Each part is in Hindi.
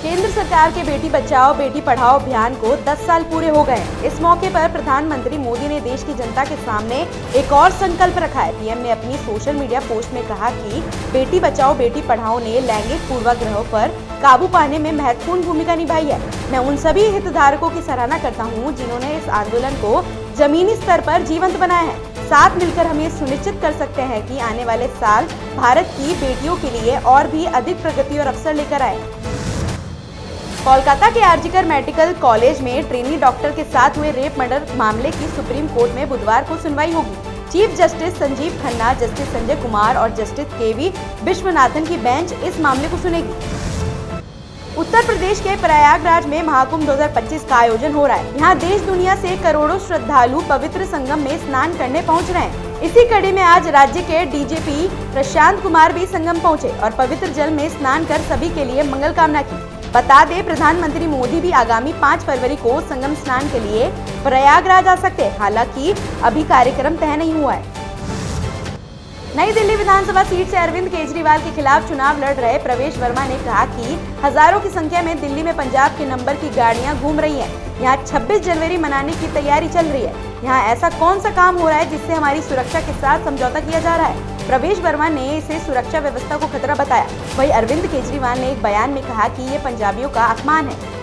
केंद्र सरकार के बेटी बचाओ बेटी पढ़ाओ अभियान को 10 साल पूरे हो गए हैं। इस मौके पर प्रधानमंत्री मोदी ने देश की जनता के सामने एक और संकल्प रखा है। पीएम ने अपनी सोशल मीडिया पोस्ट में कहा कि बेटी बचाओ बेटी पढ़ाओ ने लैंगिक पूर्वाग्रहों पर काबू पाने में महत्वपूर्ण भूमिका निभाई है। मैं उन सभी हितधारकों की सराहना करता हूँ जिन्होंने इस आंदोलन को जमीनी स्तर पर जीवंत बनाया है। साथ मिलकर हम ये सुनिश्चित कर सकते हैं कि आने वाले साल भारत की बेटियों के लिए और भी अधिक प्रगति और अवसर लेकर आए। कोलकाता के आरजीकर मेडिकल कॉलेज में ट्रेनी डॉक्टर के साथ हुए रेप मर्डर मामले की सुप्रीम कोर्ट में बुधवार को सुनवाई होगी। Chief justice Sanjeev Khanna, justice Sanjay Kumar और जस्टिस केवी विश्वनाथन की बेंच इस मामले को सुनेगी। उत्तर प्रदेश के प्रयागराज में महाकुंभ 2025 का आयोजन हो रहा है। यहाँ देश दुनिया से करोड़ों श्रद्धालु पवित्र संगम में स्नान करने पहुँच रहे हैं। इसी कड़ी में आज राज्य के डीजीपी प्रशांत कुमार भी संगम पहुँचे और पवित्र जल में स्नान कर सभी के लिए मंगल कामना की। बता दें, प्रधानमंत्री मोदी भी आगामी 5 फरवरी को संगम स्नान के लिए प्रयागराज आ सकते हैं। हालांकि अभी कार्यक्रम तय नहीं हुआ है। नई दिल्ली विधानसभा सीट से अरविंद केजरीवाल के खिलाफ चुनाव लड़ रहे प्रवेश वर्मा ने कहा कि हजारों की संख्या में दिल्ली में पंजाब के नंबर की गाड़ियां घूम रही हैं। यहाँ 26 जनवरी मनाने की तैयारी चल रही है। यहाँ ऐसा कौन सा काम हो रहा है जिससे हमारी सुरक्षा के साथ समझौता किया जा रहा है? प्रवेश वर्मा ने इसे सुरक्षा व्यवस्था को खतरा बताया। वहीं अरविंद केजरीवाल ने एक बयान में कहा कि ये पंजाबियों का अपमान है।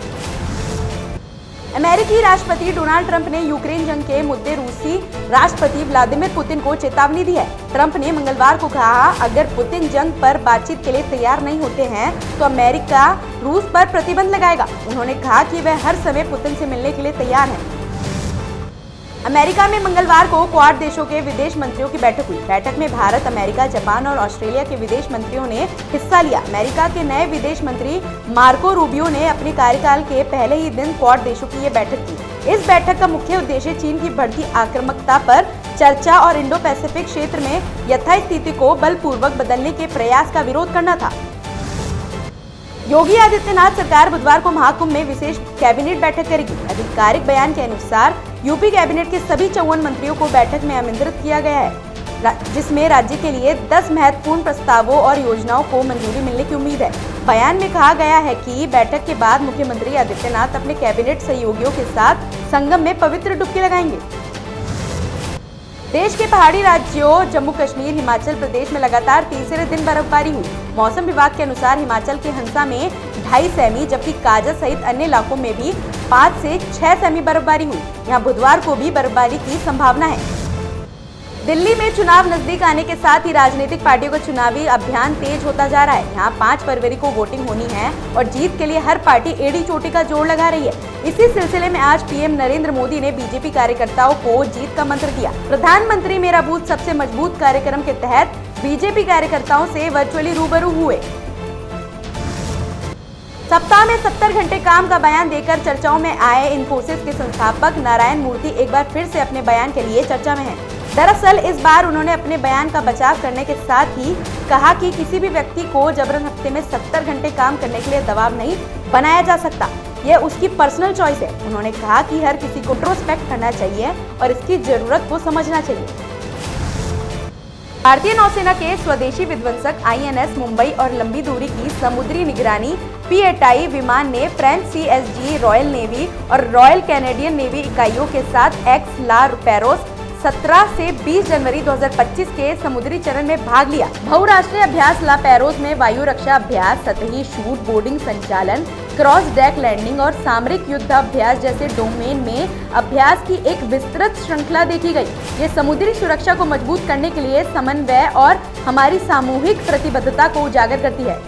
अमेरिकी राष्ट्रपति डोनाल्ड ट्रंप ने यूक्रेन जंग के मुद्दे रूसी राष्ट्रपति व्लादिमीर पुतिन को चेतावनी दी है। ट्रंप ने मंगलवार को कहा, अगर पुतिन जंग पर बातचीत के लिए तैयार नहीं होते हैं तो अमेरिका रूस पर प्रतिबंध लगाएगा। उन्होंने कहा कि वह हर समय पुतिन से मिलने के लिए तैयार है। अमेरिका में मंगलवार को क्वाड देशों के विदेश मंत्रियों की बैठक हुई। बैठक में भारत, अमेरिका, जापान और ऑस्ट्रेलिया के विदेश मंत्रियों ने हिस्सा लिया। अमेरिका के नए विदेश मंत्री मार्को रूबियो ने अपने कार्यकाल के पहले ही दिन क्वाड देशों की ये बैठक की। इस बैठक का मुख्य उद्देश्य चीन की बढ़ती आक्रामकता पर चर्चा और इंडो पैसिफिक क्षेत्र में यथास्थिति को बलपूर्वक बदलने के प्रयास का विरोध करना था। योगी आदित्यनाथ सरकार बुधवार को महाकुंभ में विशेष कैबिनेट बैठक करेगी। आधिकारिक बयान के अनुसार यूपी कैबिनेट के सभी 54 मंत्रियों को बैठक में आमंत्रित किया गया है, जिसमें राज्य के लिए 10 महत्वपूर्ण प्रस्तावों और योजनाओं को मंजूरी मिलने की उम्मीद है। बयान में कहा गया है कि बैठक के बाद मुख्यमंत्री आदित्यनाथ अपने कैबिनेट सहयोगियों के साथ संगम में पवित्र डुबकी लगाएंगे। देश के पहाड़ी राज्यों जम्मू कश्मीर, हिमाचल प्रदेश में लगातार तीसरे दिन बर्फबारी हुई। मौसम विभाग के अनुसार हिमाचल के हंसा में 2.5 सेमी, जबकि काजा सहित अन्य इलाकों में भी 5 से 6 सेमी बर्फबारी हुई। यहाँ बुधवार को भी बर्फबारी की संभावना है। दिल्ली में चुनाव नजदीक आने के साथ ही राजनीतिक पार्टियों का चुनावी अभियान तेज होता जा रहा है। यहाँ 5 फरवरी को वोटिंग होनी है और जीत के लिए हर पार्टी एड़ी चोटी का जोर लगा रही है। इसी सिलसिले में आज पीएम नरेंद्र मोदी ने बीजेपी कार्यकर्ताओं को जीत का मंत्र दिया। प्रधानमंत्री मेरा बूथ सबसे मजबूत कार्यक्रम के तहत बीजेपी कार्यकर्ताओं से वर्चुअली रूबरू हुए। सप्ताह में 70 घंटे काम का बयान देकर चर्चाओं में आए इन्फोसिस के संस्थापक नारायण मूर्ति एक बार फिर से अपने बयान के लिए चर्चा में हैं। दरअसल इस बार उन्होंने अपने बयान का बचाव करने के साथ ही कहा कि किसी भी व्यक्ति को जबरन हफ्ते में 70 घंटे काम करने के लिए दबाव नहीं बनाया जा सकता। यह उसकी पर्सनल चॉइस है। उन्होंने कहा कि हर किसी को इंट्रोस्पेक्ट करना चाहिए और इसकी जरूरत को समझना चाहिए। भारतीय नौसेना के स्वदेशी विध्वंसक आईएनएस मुंबई और लंबी दूरी की समुद्री निगरानी पीएटाई विमान ने फ्रेंच सीएसजी, रॉयल नेवी और रॉयल कैनेडियन नेवी इकाइयों के साथ एक्स ला पैरोस 17 से 20 जनवरी 2025 के समुद्री चरण में भाग लिया। बहुराष्ट्रीय अभ्यास ला पैरोस में वायु रक्षा अभ्यास, सतही शूट बोर्डिंग संचालन, क्रॉस डेक लैंडिंग और सामरिक युद्ध अभ्यास जैसे डोमेन में अभ्यास की एक विस्तृत श्रृंखला देखी गई। ये समुद्री सुरक्षा को मजबूत करने के लिए समन्वय और हमारी सामूहिक प्रतिबद्धता को उजागर करती है।